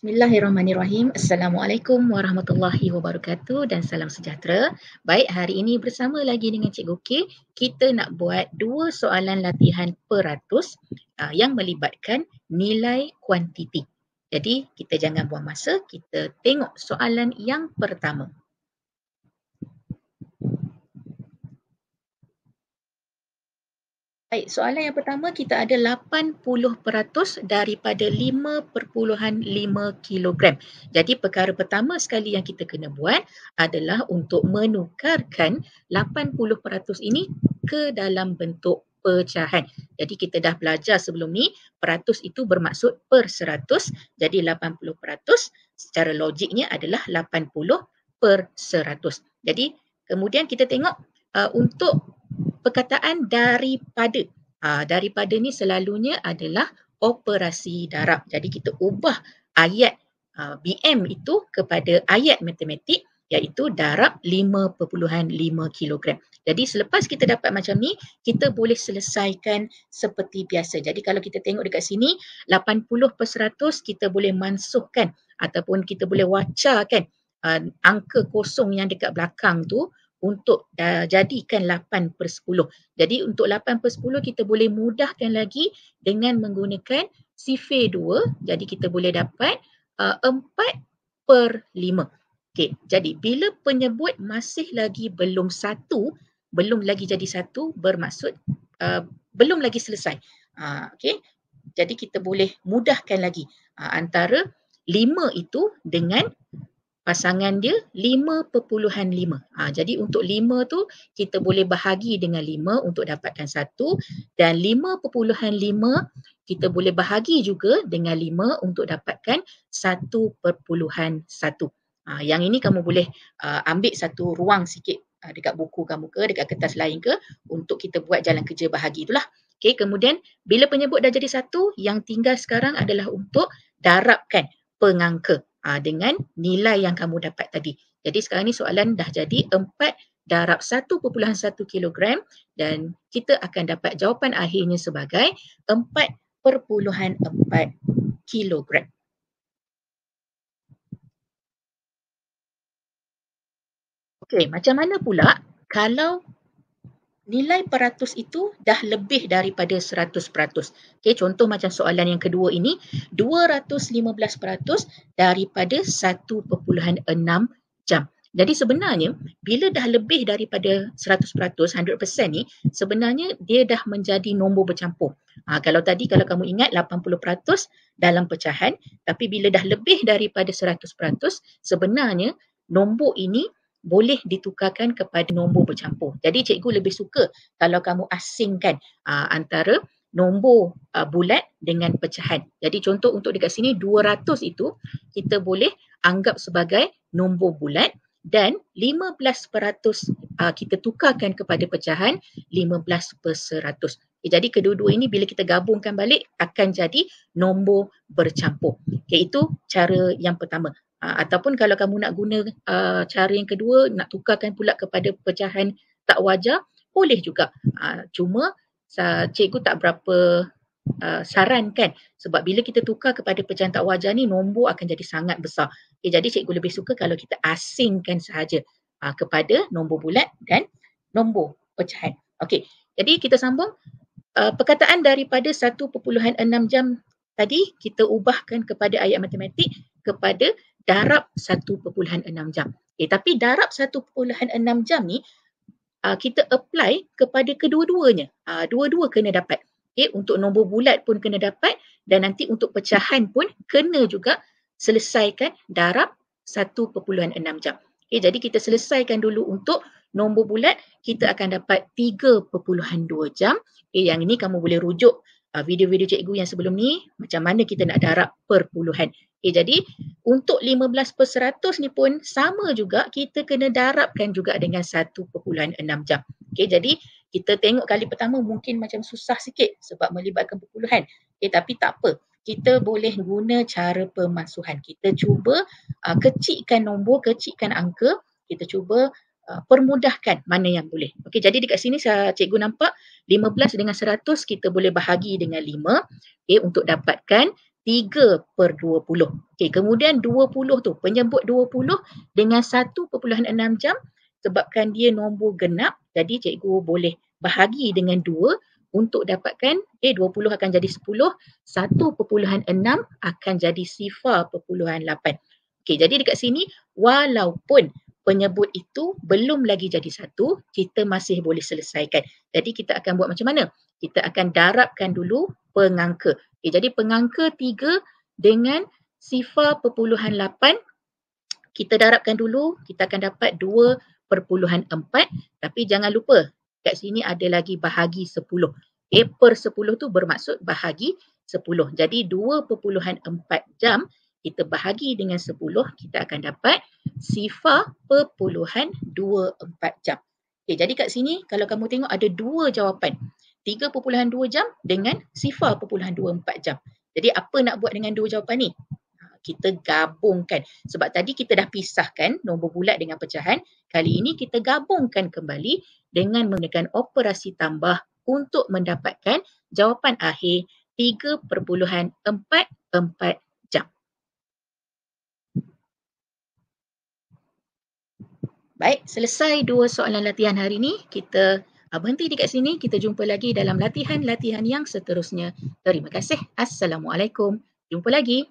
Bismillahirrahmanirrahim. Assalamualaikum warahmatullahi wabarakatuh dan salam sejahtera. Baik, hari ini bersama lagi dengan Cikgu K, kita nak buat dua soalan latihan peratus yang melibatkan nilai kuantiti. Jadi, kita jangan buang masa, kita tengok soalan yang pertama. Baik, soalan yang pertama kita ada 80% daripada 5.5 kilogram. Jadi perkara pertama sekali yang kita kena buat adalah untuk menukarkan 80% ini ke dalam bentuk pecahan. Jadi kita dah belajar sebelum ni, peratus itu bermaksud per 100. Jadi 80% secara logiknya adalah 80 per 100. Jadi kemudian kita tengok untuk perkataan daripada. Daripada ni selalunya adalah operasi darab. Jadi kita ubah ayat BM itu kepada ayat matematik iaitu darab 5.5 kilogram. Jadi selepas kita dapat macam ni, kita boleh selesaikan seperti biasa. Jadi kalau kita tengok dekat sini, 80% kita boleh mansuhkan ataupun kita boleh wacarkan angka kosong yang dekat belakang tu untuk jadikan 8/10. Jadi untuk 8/10 kita boleh mudahkan lagi dengan menggunakan sifir 2. Jadi kita boleh dapat 4/5. Okey, jadi bila penyebut masih lagi belum lagi jadi satu, bermaksud belum lagi selesai. Okey, jadi kita boleh mudahkan lagi antara 5 itu dengan pasangan dia 5.5. Jadi untuk 5 tu kita boleh bahagi dengan 5 untuk dapatkan 1 dan 5.5 kita boleh bahagi juga dengan 5 untuk dapatkan 1.1. Yang ini kamu boleh ambil satu ruang sikit dekat buku kamu ke, dekat kertas lain ke untuk kita buat jalan kerja bahagi itulah. Okey, kemudian bila penyebut dah jadi 1, yang tinggal sekarang adalah untuk darabkan pengangka dengan nilai yang kamu dapat tadi. Jadi sekarang ni soalan dah jadi 4 darab 1.1 kilogram dan kita akan dapat jawapan akhirnya sebagai 4.4 kilogram. Okey, macam mana pula kalau nilai peratus itu dah lebih daripada 100%. Okey, contoh macam soalan yang kedua ini, 215% daripada 1.6 jam. Jadi sebenarnya bila dah lebih daripada 100%, 100% ni, sebenarnya dia dah menjadi nombor bercampur. Kalau tadi kalau kamu ingat 80% dalam pecahan, tapi bila dah lebih daripada 100%, sebenarnya nombor ini boleh ditukarkan kepada nombor bercampur. Jadi cikgu lebih suka kalau kamu asingkan antara nombor bulat dengan pecahan. Jadi contoh untuk dekat sini 200 itu kita boleh anggap sebagai nombor bulat dan 15% kita tukarkan kepada pecahan 15/100. Jadi kedua-dua ini bila kita gabungkan balik akan jadi nombor bercampur. Okay, itu cara yang pertama. Ataupun kalau kamu nak guna cara yang kedua, nak tukarkan pula kepada pecahan tak wajar, boleh juga. Cuma cikgu tak berapa sarankan sebab bila kita tukar kepada pecahan tak wajar ni, nombor akan jadi sangat besar. Okay, jadi cikgu lebih suka kalau kita asingkan sahaja kepada nombor bulat dan nombor pecahan. Okey, jadi kita sambung. Perkataan daripada 1.6 jam tadi kita ubahkan kepada ayat matematik kepada darab 1.6 jam. Tapi darab 1.6 jam ni kita apply kepada kedua-duanya. Dua-dua kena dapat. Untuk nombor bulat pun kena dapat dan nanti untuk pecahan pun kena juga selesaikan darab 1.6 jam. Jadi kita selesaikan dulu untuk nombor bulat, kita akan dapat 3.2 jam. Yang ini kamu boleh rujuk video-video cikgu yang sebelum ni, macam mana kita nak darab perpuluhan. Jadi untuk 15/100 ni pun sama juga, kita kena darabkan juga dengan 1.6 jam. Jadi kita tengok kali pertama mungkin macam susah sikit sebab melibatkan perpuluhan. Tapi tak apa. Kita boleh guna cara pemansuhan. Kita cuba kecilkan nombor, kecilkan angka. Kita cuba permudahkan mana yang boleh. Jadi dekat sini cikgu nampak 15 dengan 100 kita boleh bahagi dengan 5 untuk dapatkan 3/20. Okey, kemudian 20 tu, penyebut 20 dengan 1.6 jam sebabkan dia nombor genap, jadi cikgu boleh bahagi dengan 2 untuk dapatkan 20 akan jadi 10, 1.6 akan jadi 0.8. Okey, jadi dekat sini walaupun penyebut itu belum lagi jadi 1, kita masih boleh selesaikan. Jadi kita akan buat macam mana? Kita akan darabkan dulu pengangka. Okay, jadi pengangka 3 dengan 0.8, kita darabkan dulu, kita akan dapat 2/4. Tapi jangan lupa, kat sini ada lagi bahagi 10. Per 10 tu bermaksud bahagi 10. Jadi 2.4 jam, kita bahagi dengan 10, kita akan dapat 0.24 jam. Okay, jadi kat sini kalau kamu tengok ada dua jawapan. 3.2 jam dengan 0.24 jam. Jadi apa nak buat dengan dua jawapan ni? Kita gabungkan. Sebab tadi kita dah pisahkan nombor bulat dengan pecahan. Kali ini kita gabungkan kembali dengan menggunakan operasi tambah untuk mendapatkan jawapan akhir 3.44 jam. Baik, selesai dua soalan latihan hari ini. Kita berhenti dekat sini. Kita jumpa lagi dalam latihan-latihan yang seterusnya. Terima kasih. Assalamualaikum. Jumpa lagi.